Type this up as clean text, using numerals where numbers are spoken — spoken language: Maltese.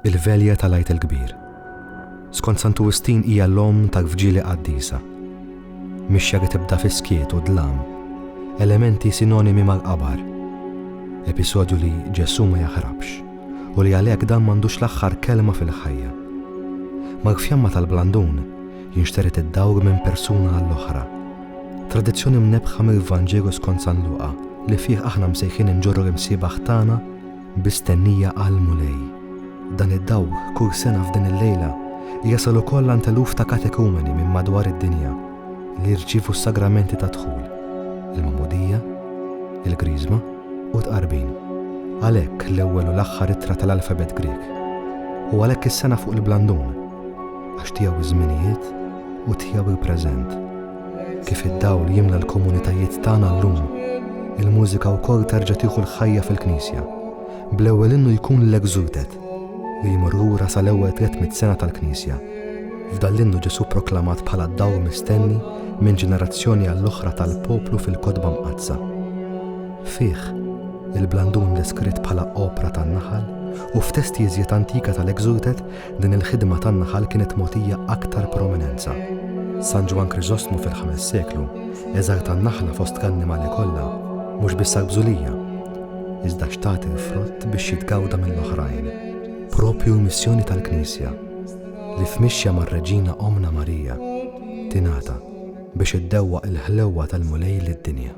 Il-Velja tal-Għajt il-Kbir. Skont Sant'Ugustin hija l-om tal-Fġieli Qaddisa. Mixja li tibda fi skiet u dlam, elementi sinonimi mal-qabar. Episodju li Ġesu ma jaħrabx u li għalhekk dan m'għandux l-aħħar kelma fil-ħajja. Mal-fjamma tal-blandun jinxteret id-dawr minn persuna għall-oħra. Tradizzjoni mnebħa mill-Vanġelu skont San Luqa li fih aħna msejħin inġorru l-imsiebaħ tagħna bistennija għall-mulej. Dan id-dawr kull sena f'din il-lejla jasal ukoll għand eluf ta' katekumeni minn madwar id-dinja li jirċievu s-sagramenti ta' dħul, il-Magħmudija, il-Griżma u tqarbin. Għalhekk l-ewwel u l-aħħar ittra tal-alfabet Grieg. U għalhekk is-sena fuq il-blandun għax tiegħu iż-żminijiet u tiegħu il-preżent. Kif id-dawl jimla l-komunitajiet tagħna llum, il-mużika wkoll terġa' tieħu l-ħajja fil-Knisja. Bl-ewwel innu jkun l-Exultet li jmur lura sal-ewwel 300 sena tal-Knisja. F'dan l-innu Ġesu proklamat bħala d-dawr mistenni minn ġenerazzjoni għall-oħra tal-poplu fil-Kotba Mqazza. Fih, il-blandun deskritt bħala opra tan-naħal u f'testi iżjed antika tal-Exultet din il-ħidma tan-naħal kienet mogħtija aktar prominenza. San Ġwan Kriżostmu fil-5 seklu eżar tan-naħla fost kannimali kollha mhux biss għall-bżulija, iżda xtagħti l-frott biex jitgawda mill-oħrajn. Propju l-missjoni tal-Knisja li f'mixja mar-Reġina Omna Marija tingħata biex iddewwaq il-ħlewwa tal-mulej lid-dinja.